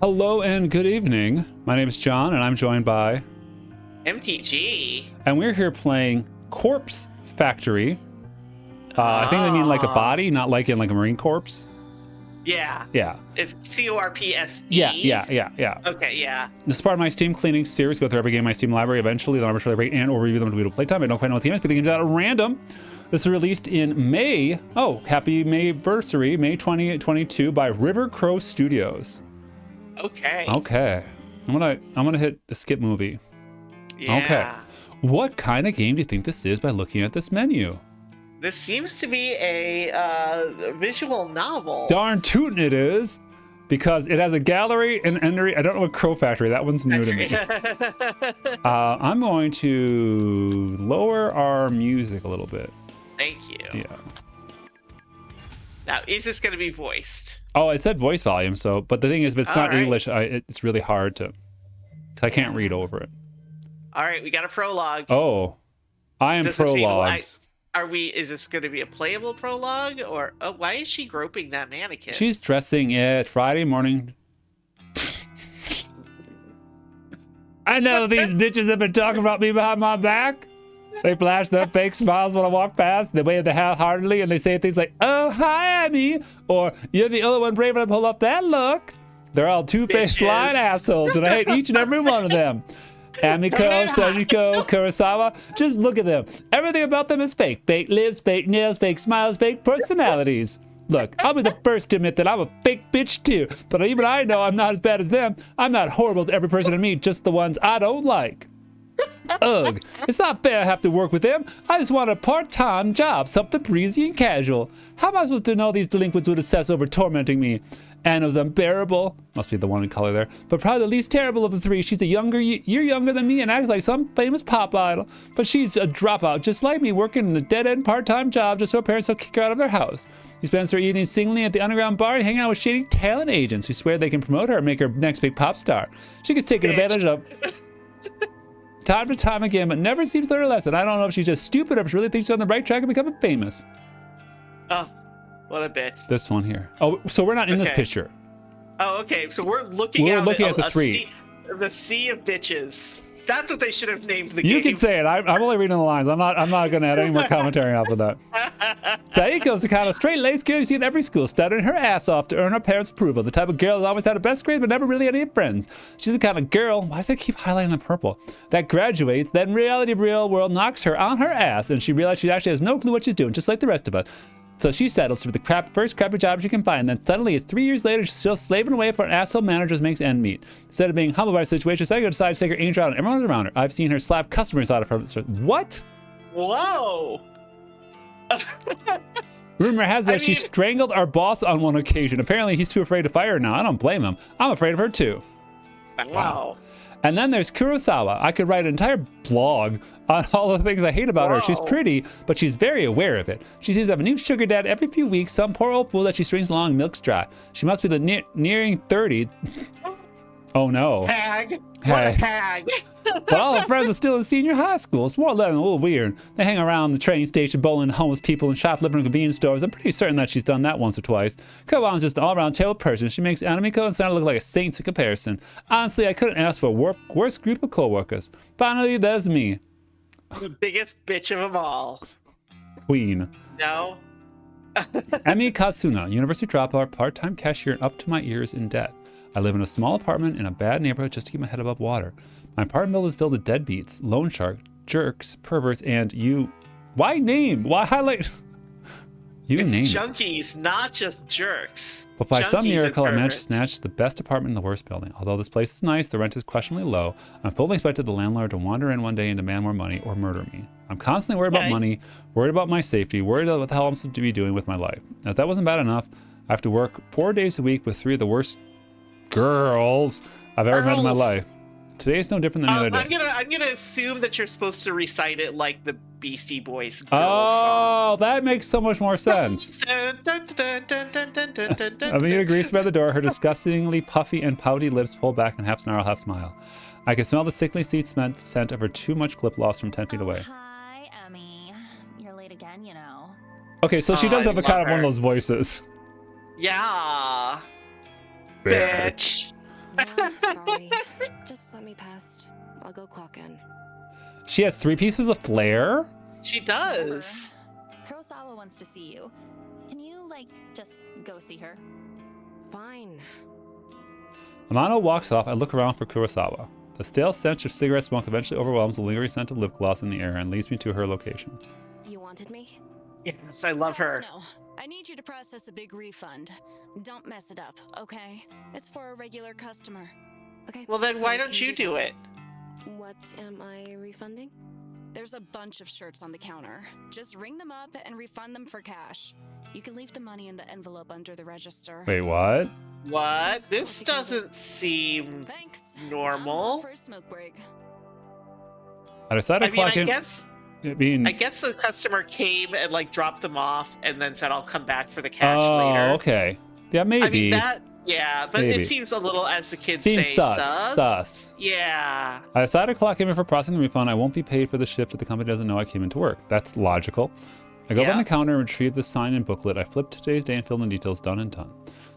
Hello and good evening. My name is John, and I'm joined by MTG. And we're here playing Corpse Factory. I think they mean like a body, not like in like a Marine Corpse. Yeah. Yeah. It's CORPSE. Yeah. Okay, yeah. This is part of my Steam cleaning series. Go through every game in my Steam library. Eventually, they'll arbitrarily rate and or review them to playtime. I don't quite know what the game is, but the game's out at random. This is released in May. Oh, happy Mayversary, May 2022 by River Crow Studios. Okay. I'm gonna hit the skip movie. Yeah. Okay. What kind of game do you think this is by looking at this menu? This seems to be a visual novel. Darn tootin' it is, because it has a gallery and entry. I don't know what Crow Factory. That one's new to me. I'm going to lower our music a little bit. Thank you. Yeah. Now, is this going to be voiced? Oh, it said voice volume. So, but the thing is, if it's not right. English, it's really hard to. I can't read over it. All right, we got a prologue. Oh, I am Does this mean, prologues. is this going to be a playable prologue, or why is she groping that mannequin? She's dressing it Friday morning. I know these bitches have been talking about me behind my back. They flash their fake smiles when I walk past. They wave their half-heartedly, and they say things like, "Oh, hi, Abby," or "You're the only one brave enough to pull off that look." They're all two-faced lying assholes, and I hate each and every one of them. Amiko, Sajiko, Kurosawa, just look at them. Everything about them is fake. Fake lips, fake nails, fake smiles, fake personalities. Look, I'll be the first to admit that I'm a fake bitch too, but even I know I'm not as bad as them. I'm not horrible to every person I meet, just the ones I don't like. Ugh, it's not fair I have to work with them. I just want a part-time job, something breezy and casual. How am I supposed to know these delinquents would obsess over tormenting me? Anna's unbearable. Must be the one in color there. But probably the least terrible of the three. She's a you're younger than me and acts like some famous pop idol. But she's a dropout, just like me, working in a dead-end part-time job just so her parents don't kick her out of their house. She spends her evenings singling at the underground bar and hanging out with shady talent agents who swear they can promote her and make her next big pop star. She gets taken advantage of time to time again, but never seems to learn a lesson. I don't know if she's just stupid or if she really thinks she's on the right track of becoming famous. Oh, what a bitch. This one here. Oh, so we're not in this picture. Oh, okay. So we're looking at the three. The sea of bitches. That's what they should have named the game. You can say it. I'm only reading the lines. I'm not going to add any more commentary off of that. Saiko's the kind of straight-laced girl you see in every school, stuttering her ass off to earn her parents' approval. The type of girl who always had the best grades but never really had any friends. She's the kind of girl, why does it keep highlighting the purple, that graduates, then reality of real world knocks her on her ass, and she realizes she actually has no clue what she's doing, just like the rest of us. So she settles for the first crappy job she can find. Then suddenly, 3 years later, she's still slaving away for an asshole manager who makes end meet. Instead of being humbled by the situation, Saiko decides to take her angel out on everyone around her. I've seen her slap customers out of her. What? Whoa. Rumor has it she strangled our boss on one occasion. Apparently, he's too afraid to fire her now. I don't blame him. I'm afraid of her too. Wow. And then there's Kurosawa. I could write an entire blog on all the things I hate about her. She's pretty, but she's very aware of it. She seems to have a new sugar dad every few weeks, some poor old fool that she strings along and milks dry. She must be the nearing 30. Oh no. Hag. What a hag. But all her friends are still in senior high school. It's more than a little weird. They hang around the train station, bowling homeless people, and shoplifting in convenience stores. I'm pretty certain that she's done that once or twice. Koban's just an all-around terrible person. She makes Anamiko and Sana look like a saint in comparison. Honestly, I couldn't ask for a worse group of co-workers. Finally, there's me. The biggest bitch of them all. Queen. No. Emi Katsuna, university dropout, part-time cashier, up to my ears in debt. I live in a small apartment in a bad neighborhood just to keep my head above water. My apartment building is filled with deadbeats, loan shark, jerks, perverts, and you. Why name? Why highlight? You it's name junkies, not just jerks. But by junkies some miracle, I managed to snatch the best apartment in the worst building. Although this place is nice, the rent is questionably low. I'm fully expected the landlord to wander in one day and demand more money or murder me. I'm constantly worried about money, worried about my safety, worried about what the hell I'm supposed to be doing with my life. Now, if that wasn't bad enough, I have to work 4 days a week with 3 of the worst girls I've ever met in my life. Today is no different than the other day. I'm gonna assume that you're supposed to recite it like the Beastie Boys girls song. That makes so much more sense. Amina greets by the door, her disgustingly puffy and pouty lips pulled back and half snarl, half smile. I can smell the sickly sweet scent of her too much lip gloss from 10 feet away. Hi, Emmy. You're late again, you know. Okay, so she does have a kind of one of those voices. Yeah. Bitch. Well, sorry. Just let me past. I'll go clock in. She has 3 pieces of flair? She does. Kurosawa wants to see you. Can you, like, just go see her? Fine. Amano walks off. I look around for Kurosawa. The stale stench of cigarette smoke eventually overwhelms the lingering scent of lip gloss in the air and leads me to her location. You wanted me? Yes, I love her. No, I need you to process a big refund. Don't mess it up, okay? It's for a regular customer. Okay. Well, then why I don't can you do it? What am I refunding? There's a bunch of shirts on the counter. Just ring them up and refund them for cash. You can leave the money in the envelope under the register. Wait, what? What? This doesn't seem Thanks. normal. I'm for a smoke break. I decided to clock in. I guess the customer came and like dropped them off and then said, "I'll come back for the cash Oh, later." okay. Yeah, maybe. I mean that. Yeah, but Maybe. it seems a little, as the kids Seems say, sus. Yeah. I decided to clock in before processing the refund. I won't be paid for the shift if the company doesn't know I came into work. That's logical. I go behind the counter and retrieve the sign and booklet. I flip today's day and fill in the details. Done and done.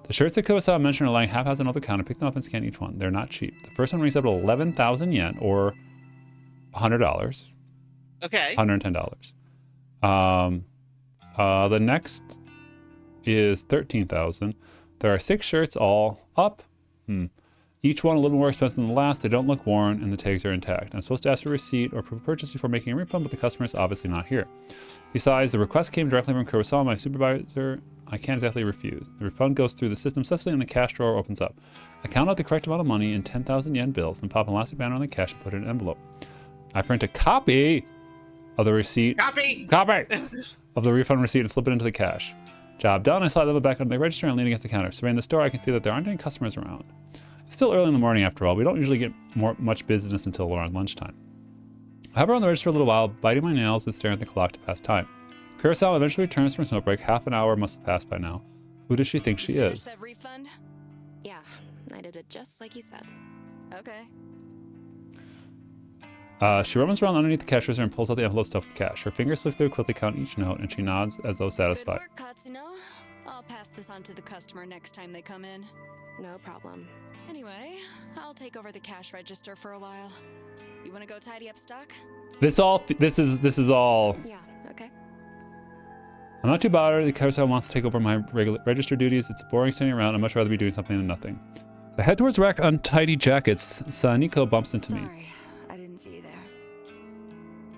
The shirts that Kurosawa mentioned are lying half-assed on the counter. Pick them up and scan each one. They're not cheap. The first one rings up at 11,000 yen, or $100. Okay. $110. The next is 13,000. There are 6 shirts, all up. Each one a little more expensive than the last. They don't look worn, and the tags are intact. I'm supposed to ask for a receipt or proof of purchase before making a refund, but the customer is obviously not here. Besides, the request came directly from Kurosawa, my supervisor. I can't exactly refuse. The refund goes through the system successfully, and the cash drawer opens up. I count out the correct amount of money in 10,000 yen bills and pop an elastic band on the cash and put it in an envelope. I print a copy of the receipt. Copy of the refund receipt and slip it into the cash. Job done. I slide them back on the register and lean against the counter. Surveying the store, I can see that there aren't any customers around. It's still early in the morning after all. We don't usually get much business until around lunchtime. I hover on the register for a little while, biting my nails and staring at the clock to pass time. Kurosawa eventually returns from smoke break. Half an hour must have passed by now. Who does she think she is? That refund? Yeah, I did it just like you said. Okay. She rummels around underneath the cash register and pulls out the envelope stuffed with cash. Her fingers flick through, quickly count each note, and she nods as though satisfied. Good work, Katsuno. I'll pass this on to the customer next time they come in. No problem. Anyway, I'll take over the cash register for a while. You want to go tidy up stock? This is all. Yeah, okay. I'm not too bothered. The Kurosawa wants to take over my regular register duties. It's boring standing around. I'd much rather be doing something than nothing. I head towards the rack untidy jackets. Saniko bumps into me. Sorry, I didn't see you there.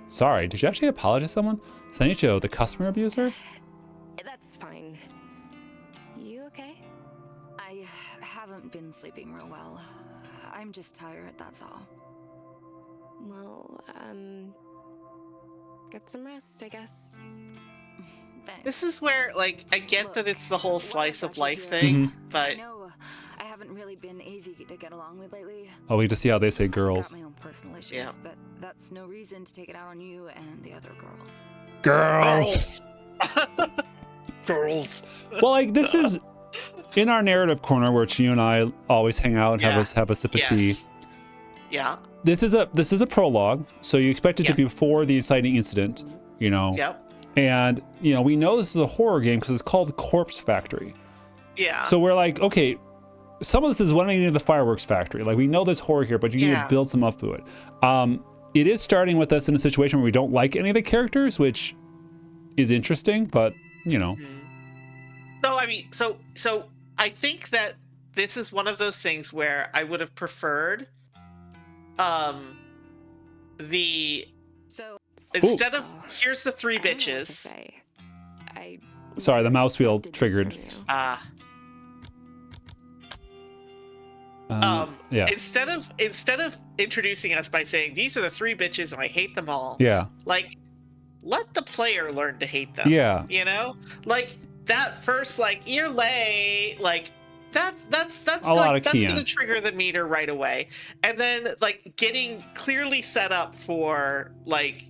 Sorry, did you actually apologize to someone? Sanicho, the customer abuser? That's fine. You okay? I haven't been sleeping real well. I'm just tired, that's all. Well, get some rest, I guess. Thanks. This is where, like, I get that it's the whole What slice of got you life here? thing, but I know I haven't really been easy to get along with lately. Oh, we get to see how they say girls. I've got my own personal issues, Yeah. but that's no reason to take it out on you and the other girls. Girls! Girls. Well, like, this is in our narrative corner where Chiyu and I always hang out and have a sip of tea. Yes. Yeah. This is a prologue, so you expect it to be before the inciting incident, you know. Yep. And, you know, we know this is a horror game because it's called Corpse Factory. Yeah. So we're like, okay, some of this is running into the fireworks factory. Like, we know there's horror here, but you need to build some up to it. It is starting with us in a situation where we don't like any of the characters, which is interesting, but, you know. No, I mean, so I think that this is one of those things where I would have preferred So instead of here's the 3 I don't know what to bitches. say. I Sorry, the never mouse wheel expected this triggered. from you. Yeah. Instead of introducing us by saying these are the 3 bitches and I hate them all. Yeah. Like, let the player learn to hate them. Yeah. You know, like that first, like, you're late, like that's A lot of that's key gonna in. trigger the meter right away, and then like getting clearly set up for, like,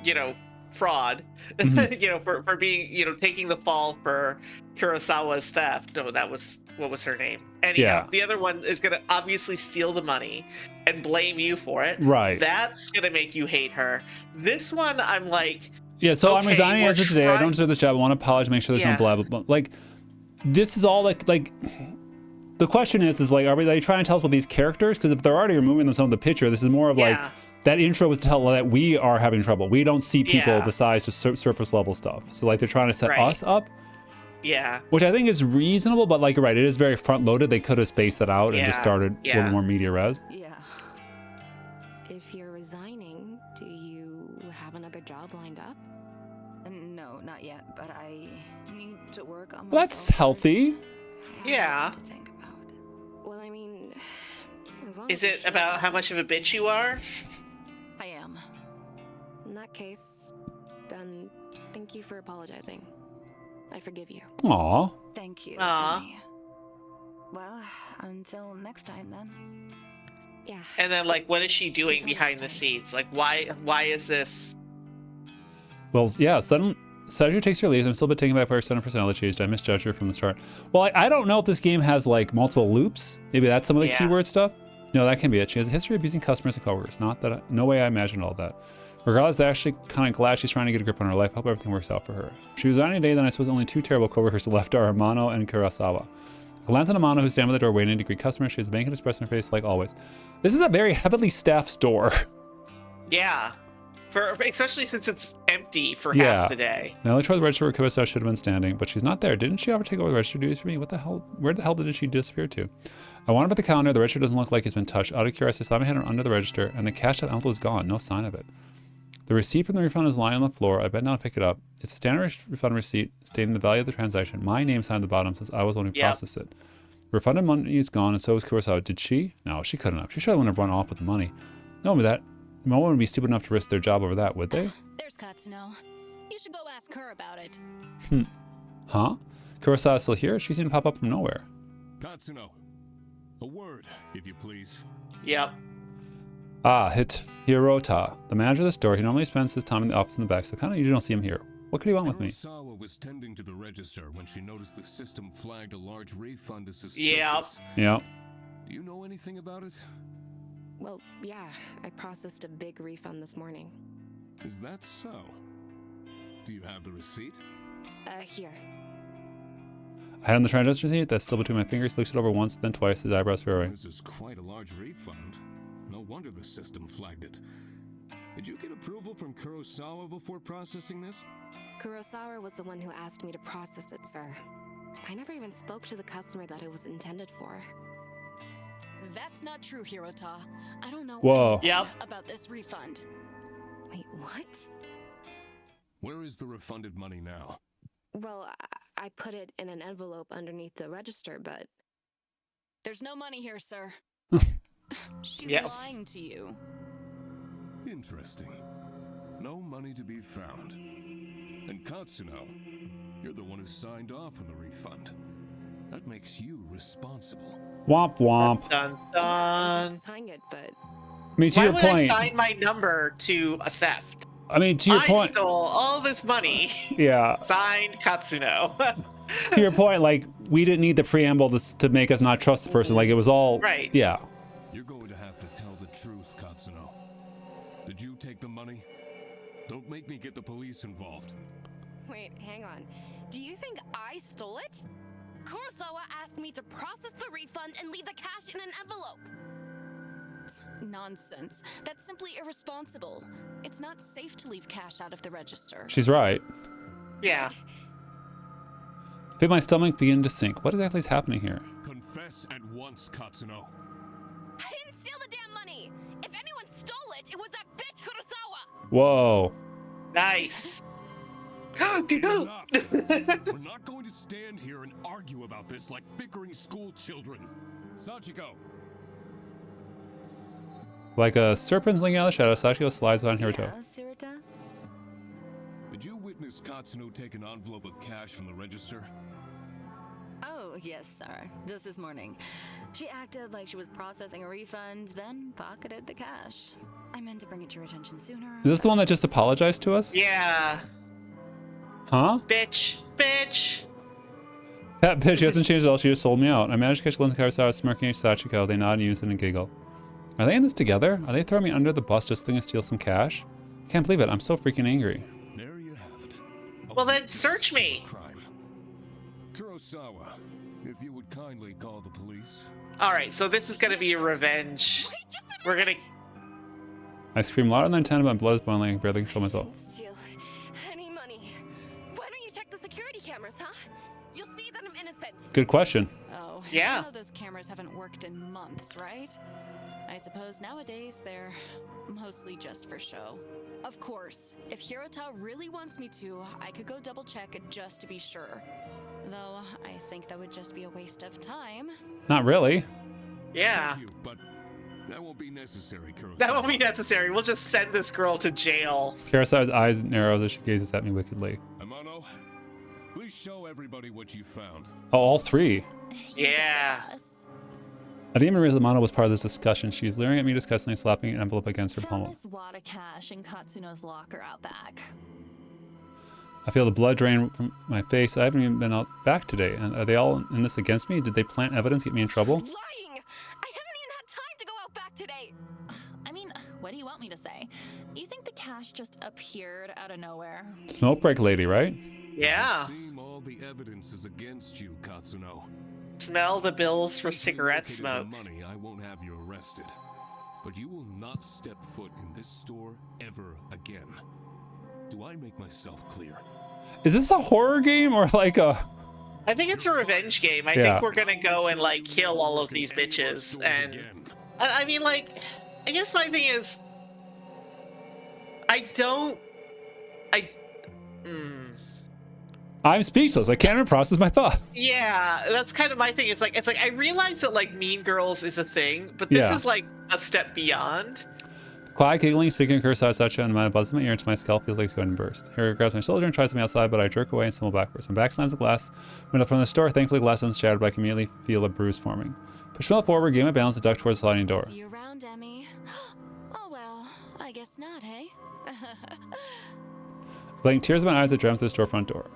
you know, fraud, Mhm. you know, for being, you know, taking the fall for Kurosawa's theft. No, that was, what was her name? Anyhow, Yeah. the other one is gonna obviously steal the money and blame you for it. Right. That's gonna make you hate her. This one, I'm like, Yeah, so I'm okay, resigning we're as of today. I don't deserve this job. I want to apologize, make sure there's no Yeah. blah, blah, blah. Like, this is all like the question is like, are they trying to tell us about these characters? Because if they're already removing them from the picture, this is more of like, Yeah. that intro was to tell that we are having trouble. We don't see people Yeah. besides just surface level stuff. So like they're trying to set Right. us up, Yeah. which I think is reasonable, but like you're right, it is very front loaded. They could have spaced that out and just Yeah. started a Yeah. little more media res. Yeah. If you're resigning, do you have another job lined up? No, not yet, but I need to work on Well, that's myself healthy. first. I have Yeah. to think about. Well, I mean, as long Is as you're it sure about how much of a this. bitch you are? I am. In that case, then thank you for apologizing. I forgive you. Aw. Thank you. Aw. Emmy. Well, until next time then. Yeah. And then like, what is she doing Until behind the next time. scenes? Like, why is this? Well, yeah, Saturday takes her leave. I'm still a bit taken back by her sudden personality change. I misjudged her from the start. Well, I don't know if this game has like multiple loops. Maybe that's some of the Yeah. keyword stuff. No, that can be it. She has a history of abusing customers and coworkers. Not that, no way I imagined all that. Regardless, I'm actually kind of glad she's trying to get a grip on her life. Hope everything works out for her. If she was on any day, then I suppose only two terrible coworkers left are Amano and Kurosawa. I glance at Amano, who's standing by the door waiting to greet customers. She has a banking express on her face, like always. This is a very heavily staffed store. Yeah. For especially since it's empty for Yeah. half the day. Now, I looked toward the register where Kurosawa should have been standing, but she's not there. Didn't she ever take over the register duties for me? What the hell? Where the hell did she disappear to? I wandered by the counter. The register doesn't look like it's been touched. Out of curiosity, I saw my hand under the register, and the cash that envelope is gone. No sign of it. The receipt from the refund is lying on the floor. I bent down to pick it up. It's a standard refund receipt stating the value of the transaction. My name signed at the bottom since I was the one who Yep. processed it. The refunded money is gone, and so is Kurosawa. Did she? No, she couldn't have. She surely wouldn't have run off with the money. No one would be stupid enough to risk their job over that, would they? There's Katsuno. You should go ask her about it. Huh? Kurosawa's still here? She seemed to pop up from nowhere. Katsuno, a word, if you please. Yep. Ah, hit Hirota, the manager of the store. He normally spends his time in the office in the back, so kind of usually don't see him here. What could he want with me? Kurosawa was tending to the register when she noticed the system flagged a large refund as suspicious. Yep. Yeah. Do you know anything about it? Well, yeah, I processed a big refund this morning. Is that so? Do you have the receipt? Here. I had on the transaction receipt that's still between my fingers. Looks it over once, then twice. His eyebrows furrowing. This is quite a large refund. No wonder the system flagged it. Did you get approval from Kurosawa before processing this? Kurosawa was the one who asked me to process it, sir. I never even spoke to the customer that it was intended for. That's not true, Hirota. I don't know Whoa. anything Yep. about this refund. Wait, what? Where is the refunded money now? Well, I put it in an envelope underneath the register, but There's no money here, sir. She's Yep. lying to you. Interesting. No money to be found. And Katsuno, you're the one who signed off on the refund. That makes you responsible. Womp womp. Dun I dun. just signed it, but I mean, to Why your would I point. sign my number to a theft? I mean, to your I point. stole all this money. Yeah. Signed Katsuno. To your point, like we didn't need the preamble to make us not trust the person. Like it was all. Right. Yeah. You're going to have to tell the truth, Katsuno. Did you take the money? Don't make me get the police involved. Wait, hang on. Do you think I stole it? Kurosawa asked me to process the refund and leave the cash in an envelope. Nonsense. That's simply irresponsible. It's not safe to leave cash out of the register. She's right. Yeah. I feel my stomach begin to sink. What exactly is happening here? Confess at once, Katsuno. I didn't steal the damn money. If anyone stole it, it was that bitch Kurosawa. Whoa. Nice. Enough. We're not going to stand here and argue about this like bickering school children. Sachiko, Like a serpent linking out of the shadow, Sachiko slides behind Hiroto. Yeah, Sirita? did you witness Katsuno take an envelope of cash from the register? Oh, yes, sir. Just this morning. She acted like she was processing a refund, then pocketed the cash. I meant to bring it to your attention sooner. Is this the one that just apologized to us? Yeah. Huh? Bitch. Bitch. That bitch hasn't changed at all. She just sold me out. I managed to catch Linda Kurosawa smirking at Sachiko. They nod in unison and giggle. Are they in this together? Are they throwing me under the bus just so they can steal some cash? I can't believe it. I'm so freaking angry. There you have it. Well, then search me. Crime. Kurosawa, if If you would kindly call the police. All right, so this is gonna be a revenge. Wait just a We're gonna. minute. I scream louder than intended, my blood is boiling. I can barely control myself. Steal any money. Why don't you check the security cameras, huh? You'll see that I'm innocent. Good question. Oh, Yeah. You know those cameras haven't worked in months, right? I suppose nowadays they're mostly just for show. Of course, if Hirota really wants me to, I could go double check it just to be sure. Though I think that would just be a waste of time. Not really. Yeah, Thank you, but that won't be necessary, Kurosawa. that won't be necessary. We'll just send this girl to jail. Kurosawa's eyes narrow as she gazes at me wickedly. Amano, please show everybody what you found. Oh, all three. Yeah. Yes. I didn't even realize Amano was part of this discussion. She's leering at me disgustingly, slapping an envelope against her Found pommel. this wad of cash in Katsuno's locker out back. I feel the blood drain from my face. I haven't even been out back today. And are they all in this against me? Did they plant evidence, get me in trouble? Lying! I haven't even had time to go out back today. I mean, what do you want me to say? You think the cash just appeared out of nowhere? Smoke break lady, right? Yeah. It seems all the evidence is against you, Katsuno. Smell the bills for If you cigarette located smoke. The money, I won't have you arrested. But you will not step foot in this store ever again. Do I make myself clear? Is this a horror game or like a... I think it's a revenge game. I Yeah. think we're gonna go and like kill all of these bitches. And I mean, like, I guess my thing is, I'm speechless. I can't even process my thought. yeah, that's kind of my thing. It's like I realize that like Mean Girls is a thing, but this Yeah. is like a step beyond. Quiet giggling, sticking Kurosawa's such and my buzzes in my ear into my scalp feels like it's going to burst. Harry grabs my shoulder and tries to me outside, but I jerk away and stumble backwards. My back slams the glass window from the store. Thankfully, the glass doesn't shatter, but I can immediately feel a bruise forming. Push myself forward, gain my balance, and duck towards the sliding door. See you around, Emmy. Oh well, I guess not, hey? Blank tears in my eyes, I drive to the storefront door.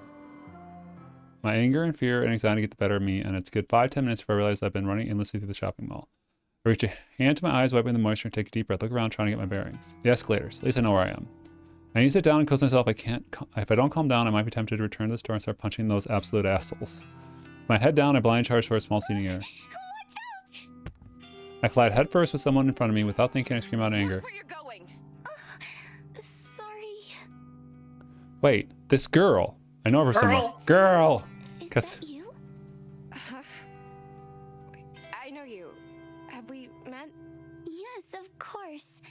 My anger and fear and anxiety get the better of me, and it's a good 5-10 minutes before I realize I've been running aimlessly through the shopping mall. I reach a hand to my eyes, wiping the moisture, and take a deep breath, look around, trying to get my bearings. The escalators. At least I know where I am. I need to sit down and coach myself. If I don't calm down, I might be tempted to return to the store and start punching those absolute assholes. With my head down, I blind charge for a small seating area. I collide headfirst with someone in front of me. Without thinking, I scream out in anger. That's where you're going. Sorry. Wait, this girl. I know her from somewhere. Girl! Is Cats- that you? I know you. Have we met? Yes, of course.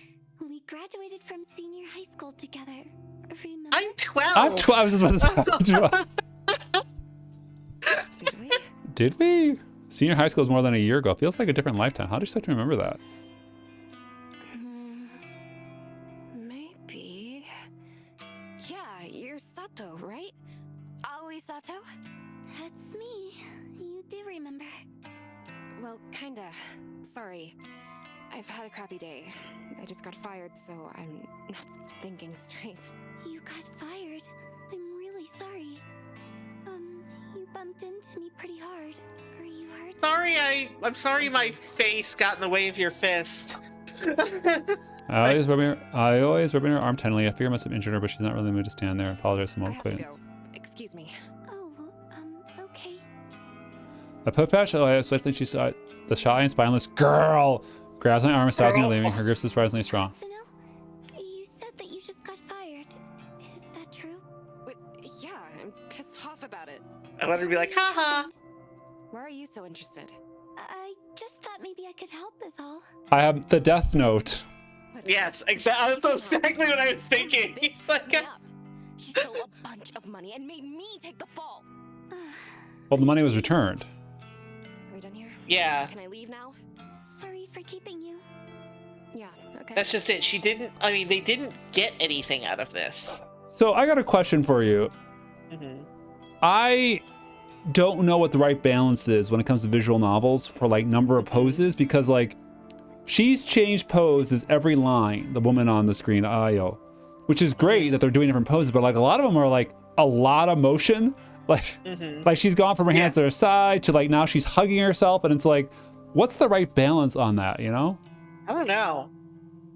We graduated from senior high school together. Remember? I'm 12. I'm 12. I was just about to say, I'm 12. Did we? Did we? Senior high school is more than a year ago. Feels like a different lifetime. How do you expect to remember that? Maybe. Yeah, you're Sato, right? Aoi Sato? That's me. You do remember. Well, kinda. Sorry. I've had a crappy day. I just got fired, so I'm not thinking straight. You got fired. I'm really sorry. You bumped into me pretty hard. Are you hurt? Sorry, I'm sorry my face got in the way of your fist. I always rubbing her arm tenderly. I fear I must have injured her, but she's not really in the mood to stand there. I apologize to I Mo have to Quinn. go. Excuse me. Oh, okay. I put past her eye, especially she saw the shy and spineless girl grabs my arm and stops me leaving. Her grip is surprisingly strong. Katsuno, you said that you just got fired. Is that true? Wait, yeah, I'm pissed off about it. I wanted to be like, haha. Why are you so interested? I just thought maybe I could help is all. I have the death note. Yes, exactly. That's exactly what I was thinking. Bitch It's like, set me up. She stole a bunch of money and made me take the fall. Well, the money was returned. Are we done here? yeah, Can I leave now? Sorry for keeping you. Yeah, okay. that's just it. They didn't get anything out of this. So I got a question for you. Mhm. I don't know what the right balance is when it comes to visual novels for like number of poses, because like she's changed poses every line, the woman on the screen, Ayo, which is great that they're doing different poses, but like a lot of them are like a lot of motion. Like she's gone from her hands to her side to like now she's hugging herself, and it's like, what's the right balance on that, you know? I don't know.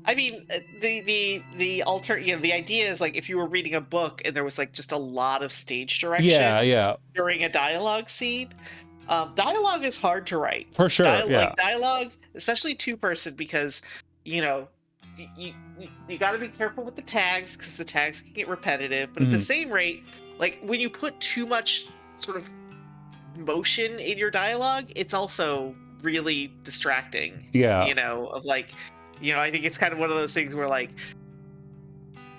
I mean, the idea is like if you were reading a book and there was like just a lot of stage direction Yeah. during a dialogue scene, Dialogue is hard to write. For sure, yeah. Like dialogue, especially two-person, because you got to be careful with the tags because the tags can get repetitive. But at the same rate, like when you put too much sort of motion in your dialogue, it's also really distracting. Yeah. Of like, I think it's kind of one of those things where like.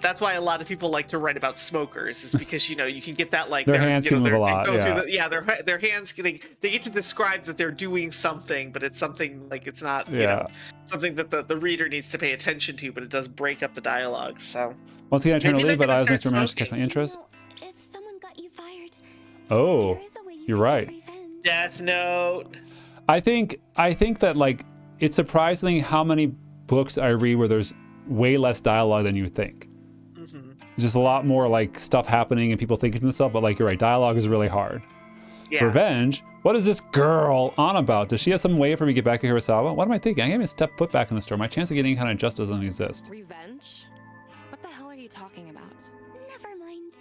That's why a lot of people like to write about smokers, is because you can get that like their hands can move a lot. Their hands they get to describe that they're doing something, but it's something like it's not something that the reader needs to pay attention to, but it does break up the dialogue. So once again, I turn to maybe leave, they're but I was gonna nice to start manage to catch my interest. If someone got you fired, Oh, there is a way you you're can right. get revenge. Death Note. I think that like it's surprising how many books I read where there's way less dialogue than you think. There's just a lot more like stuff happening and people thinking to themselves, but like you're right, dialogue is really hard. Yeah. Revenge? What is this girl on about? Does she have some way for me to get back to Hirasawa? What am I thinking? I can't even step foot back in the store. My chance of getting any kind of just doesn't exist. Revenge? What the hell are you talking about? Never mind.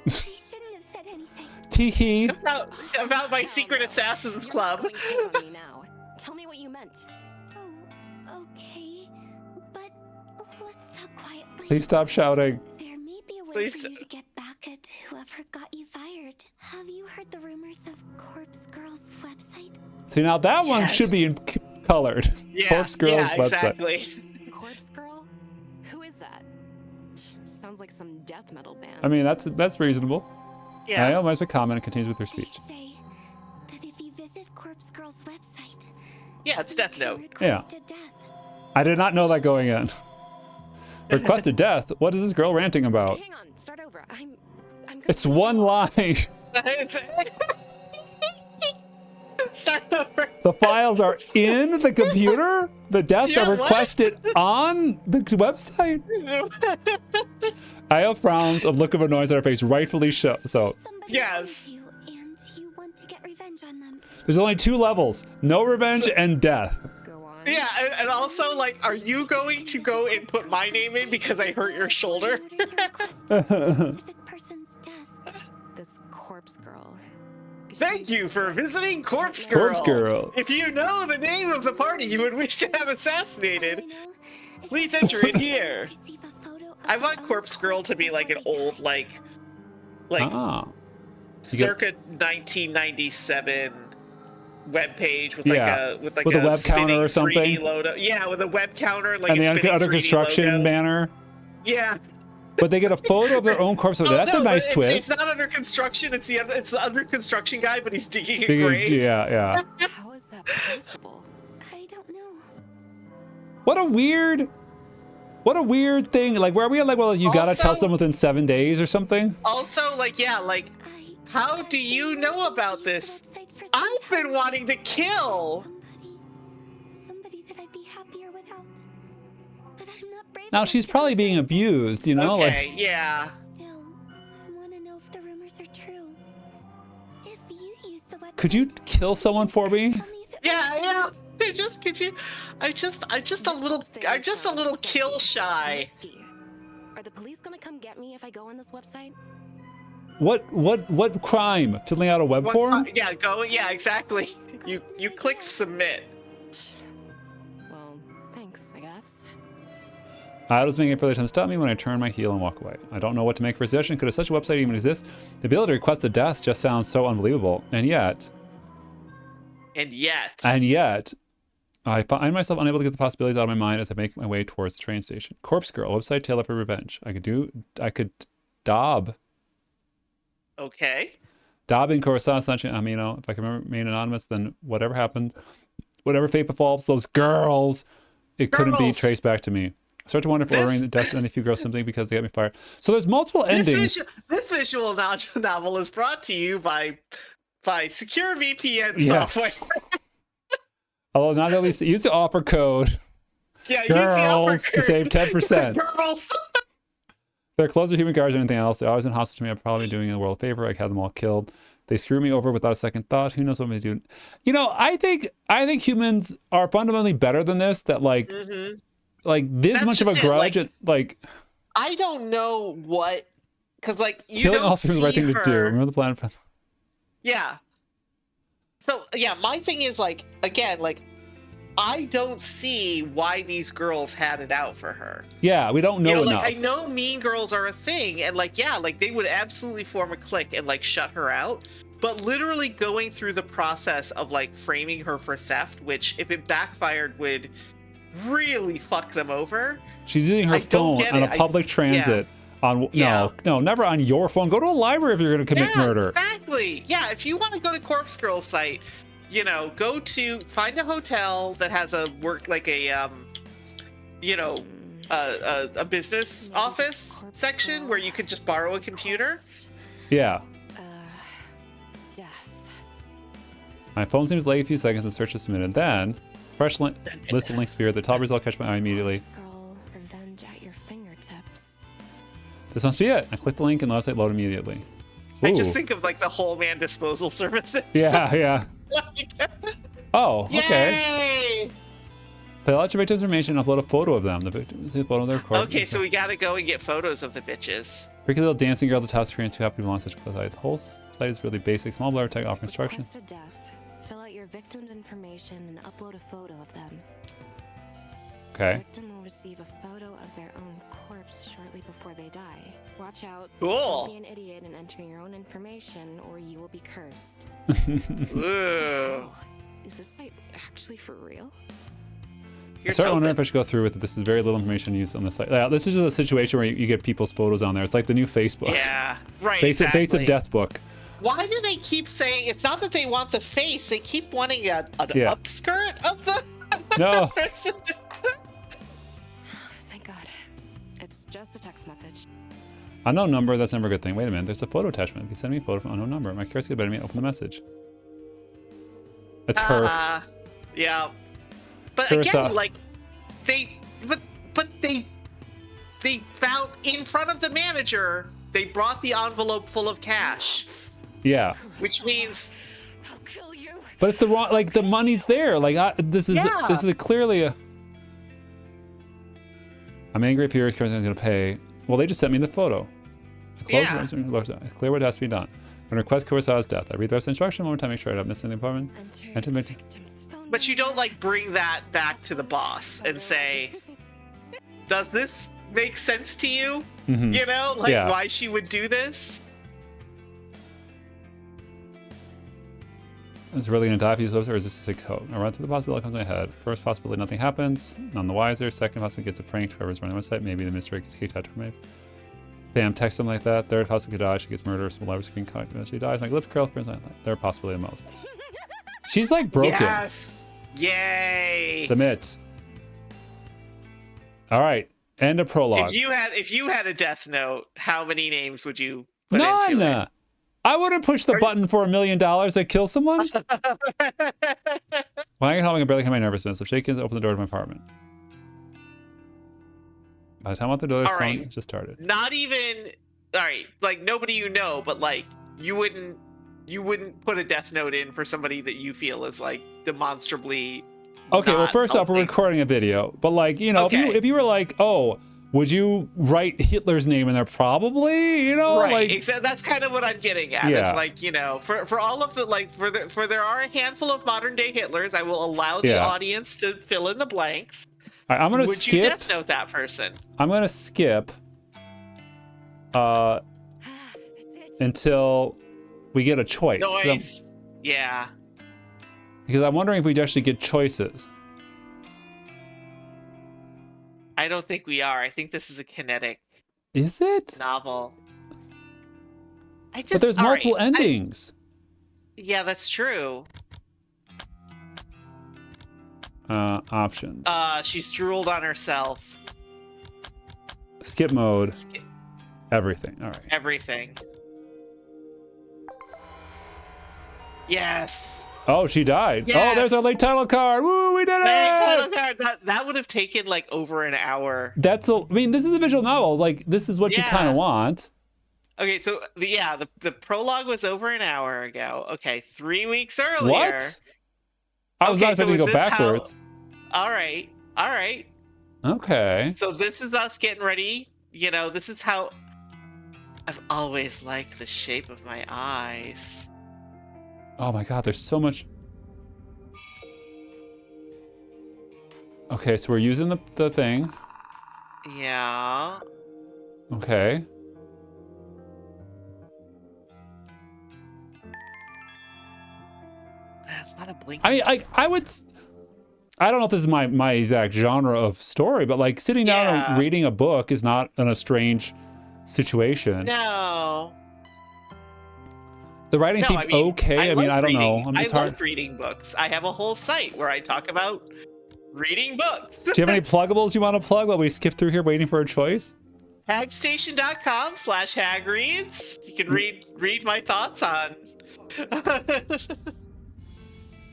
I shouldn't have said anything. Tee-hee. About my secret assassins You're club. going cold on me now. Tell me what you meant. Oh, okay. But let's talk quietly. Please stop shouting. There may be a way Please. for you to get back at whoever got you fired. Have you heard the rumors of Corpse Girl's website? See, now that one Yes. should be colored. Yeah, Corpse Girl's website. exactly. Corpse Girl? Who is that? Sounds like some death metal band. I mean, that's reasonable. Yeah. I almost a comment and continues with her They speech. say that if you visit Corpse Girl's website, Yeah, it's Death you can Note. request a death. I did not know that going in. Requested death? What is this girl ranting about? Hang on, start over. I'm gonna It's one line. Start over. The files are in the computer? The deaths Yeah, are what? requested on the website? Io frowns, a look of annoyance on her face, rightfully so. Somebody Yes. wrongs you and you want to get revenge on them. There's only 2 levels. No revenge and death. go on. Yeah, and also, like, are you going to go and put my name in because I hurt your shoulder? In order to request a specific person's death. This Corpse Girl. Thank you for visiting Corpse Girl. Corpse Girl. If you know the name of the party you would wish to have assassinated, I know. If please I enter it could here. receive a photo of I their want own Corpse Girl to be like an before they old, die. like Ah. You get- circa 1997 web page with Yeah, like a with a web spinning counter or 3D something. logo. Yeah, with a web counter, like And a the spinning under 3D construction logo. banner. Yeah. But they get a photo of their own corpse. Oh, That's no, a nice but twist. It's not under construction. It's the under construction guy, but he's digging a Digging- grave. yeah. How is that possible? I don't know. What a weird thing. Like, where are we at? Like, well, you gotta tell Also- someone within 7 days or something? Also, like, yeah, like, how do you know about this? I've been wanting to kill. Somebody that I'd be happier without. But I'm not brave Now, enough she's to probably being confront abused, you know? Okay, yeah. Still, I want to know if the rumors are true. If you use the website, Could you kill someone for me? tell me if it Yeah, works. yeah. Could you? I'm just a little kill shy. Risky. Are the police gonna come get me if I go on this website? What crime? Filling out a web form? Yeah, go. Yeah, exactly. You clicked submit. Well, thanks, I guess. I was making a further attempt to stop me when I turn my heel and walk away. I don't know what to make for a suggestion. Could such a website even exist? The ability to request a death just sounds so unbelievable. And yet, I find myself unable to get the possibilities out of my mind as I make my way towards the train station. Corpse Girl, website tailored for revenge. I could dob. Okay. Dobbing Coruscant, if I can remain anonymous, then whatever happens, whatever fate befalls those girls, it couldn't be Girls. traced back to me. I start to wonder if ordering the deaths of any few girls simply because they got me fired. So there's multiple endings. This visual novel is brought to you by Secure VPN Yes. software. Although not at least use the offer code Yeah, use the offer girls to save 10%. Girls. Their clothes are human guards or anything else. They always been hostile to me. I'm probably doing the world a favor. I had them all killed. They screw me over without a second thought. Who knows what I'm gonna do? You know, I think humans are fundamentally better than this. That like this That's much of a just it, grudge. like- Like I don't know what, because like you killing don't all seems the right see thing to do. her. Remember the plan. Yeah. So yeah, my thing is like, again, like, I don't see why these girls had it out for her. Yeah, we don't know enough. Like, I know mean girls are a thing, and like, yeah, like they would absolutely form a clique and like shut her out. But literally going through the process of like framing her for theft, which if it backfired would really fuck them over. She's using her phone on a public transit. No, never on your phone. Go to a library if you're going to commit murder. Exactly. Yeah, if you want to go to Corpse Girl's site, go to find a hotel that has a a business office section where you could just borrow a computer. Yeah. Death. My phone seems late a few seconds and search is submitted. Then, fresh list of links appear. The top result catch my eye immediately. Girl, revenge at your fingertips. This must be it. I click the link and the website load immediately. I just think of like the whole man disposal services. Yeah. Oh, okay. Yay! Fill out your victim's information and upload a photo of them. The victim is a photo of their corpse. Okay, so we gotta go and get photos of the bitches. Freaky little dancing girl at the top screen. Too happy to belong to such a site. The whole site is really basic. Small blur tech offering instructions. Request a death. Fill out your victim's information and upload a photo of them. Okay. The victim will receive a photo of their own corpse shortly before they die. Watch out. Cool. Don't be an idiot in entering your own information, or you will be cursed. Ooh. Is this site actually for real? I start wondering if I should go through with it. This is very little information used on the site. Yeah, this is just a situation where you get people's photos on there. It's like the new Facebook. Yeah, right. Basic death book. Why do they keep saying it's not that they want the face? They keep wanting an upskirt of the person. Thank God. It's just a text message. Unknown number. That's never a good thing. Wait a minute. There's a photo attachment. If you send me a photo from unknown number, my curiosity about me open the message. It's her. Yeah. But Curacao. again, like they found in front of the manager. They brought the envelope full of cash. Yeah. Which means I'll kill you. But it's the wrong. Like the money's there. Like this is clearly a. I'm angry if you're going to pay. Well, they just sent me the photo. Clear what has to be done. When request Kurosawa's death, I read the rest of the instruction one more time, make sure I don't miss anything important. Enter the But you don't like bring that back to the boss and say, does this make sense to you? Mm-hmm. You know, like why she would do this? Is it really going to die if you use or is this a sick code? I run through the possibility that comes to my head. First possibility, nothing happens. None the wiser. Second possibility, gets a prank. Whoever's running the website. Maybe the mystery gets kicked out from me. Bam, text something like that. Third possibility could die. She gets murdered. Some library screen cut. She dies. My lips curl. Third possibility the most. She's like broken. Yes. Yay. Submit. All right. End of prologue. If you had a death note, how many names would you put into it? I wouldn't push the button for $1 million that kill someone. Why am I barely my nervousness? If shaking, open the door to my apartment. By the time I want the door, the song just started. Not even like nobody you know, but like you wouldn't put a death note in for somebody that you feel is like demonstrably. Okay, well, first off, we're recording a video, but like if you were like, oh, would you write Hitler's name in there? Probably, right. like that's kind of what I'm getting at. Yeah. It's like, for all of the like for there are a handful of modern day Hitlers. I will allow the audience to fill in the blanks. I'm gonna Would skip. you death note that person? I'm gonna skip until we get a choice. Noise. Yeah. Because I'm wondering if we'd actually get choices. I don't think we are. I think this is a kinetic. Is it? Novel. But there's multiple endings. Yeah, that's true. Options. She's drooled on herself. Skip mode. Everything. All right. Everything. Yes. Oh, she died. Yes. Oh, there's our late title card. Woo, we did it! Late title card. That would have taken like over an hour. This is a visual novel. Like, this is what you kind of want. Okay, so the prologue was over an hour ago. Okay, 3 weeks earlier. What? I was not expecting to go backwards. All right. Okay. So this is us getting ready. This is how I've always liked the shape of my eyes. Oh my god, there's so much. Okay, so we're using the thing. Yeah. Okay. There's a lot of blinking. I mean, I would. I don't know if this is my exact genre of story, but like sitting down and reading a book is not a strange situation. No. The writing seemed okay. I mean, I don't know. I love reading books. I have a whole site where I talk about reading books. Do you have any pluggables you want to plug while we skip through here waiting for a choice? Tagstation.com/hagreads. You can read my thoughts on.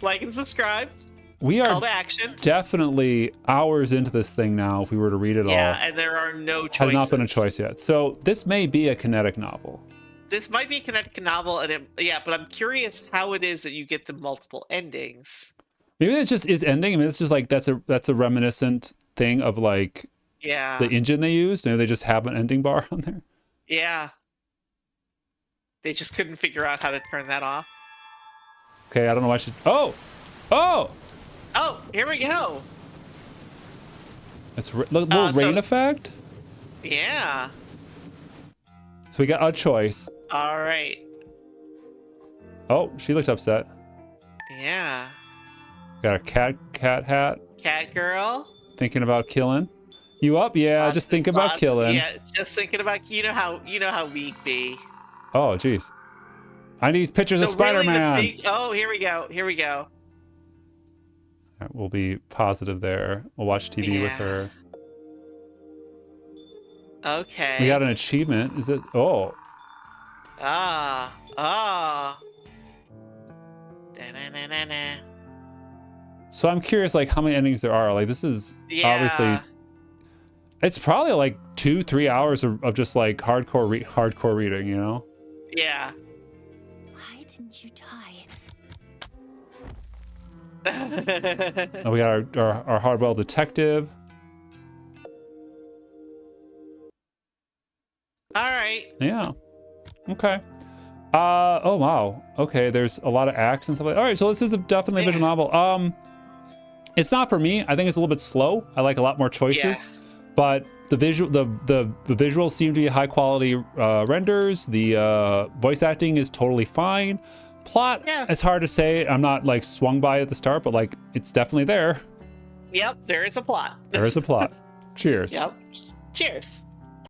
Like and subscribe. We are Call to action. Definitely hours into this thing now if we were to read it all. Yeah, and there are no choices. Has not been a choice yet. So this may be a kinetic novel. This might be a kinetic novel, and but I'm curious how it is that you get the multiple endings. Maybe it's just is ending. I mean, it's just like that's a reminiscent thing of like the engine they used. Maybe they just have an ending bar on there. Yeah. They just couldn't figure out how to turn that off. Okay, I don't know why I should. Oh, here we go. It's little rain effect. Yeah. So we got a choice. All right. Oh, she looked upset. Yeah. Got a cat hat. Cat girl. Thinking about killing. You up? Yeah, just thinking about killing. Yeah, just thinking about you know how we be. Oh, jeez. I need pictures of Spider-Man. Really here we go. Here we go. All right, we'll be positive there. We'll watch TV with her. Okay. We got an achievement. Is it? Oh. Da-na-na-na-na. So I'm curious, like, how many endings there are. Like, this is obviously. It's probably like 2-3 hours of just like hardcore reading, you know? Yeah. Why didn't you die? Oh, we got our hardball detective. All right. Yeah. Okay. Oh wow. Okay. There's a lot of acts and stuff like that. All right. So this is definitely a visual novel. It's not for me. I think it's a little bit slow. I like a lot more choices. Yeah. But the visuals seem to be high quality renders. The voice acting is totally fine. Plot, it's hard to say. I'm not like swung by at the start, but like it's definitely there. Yep, there is a plot. There is a plot. Cheers. Yep. Cheers.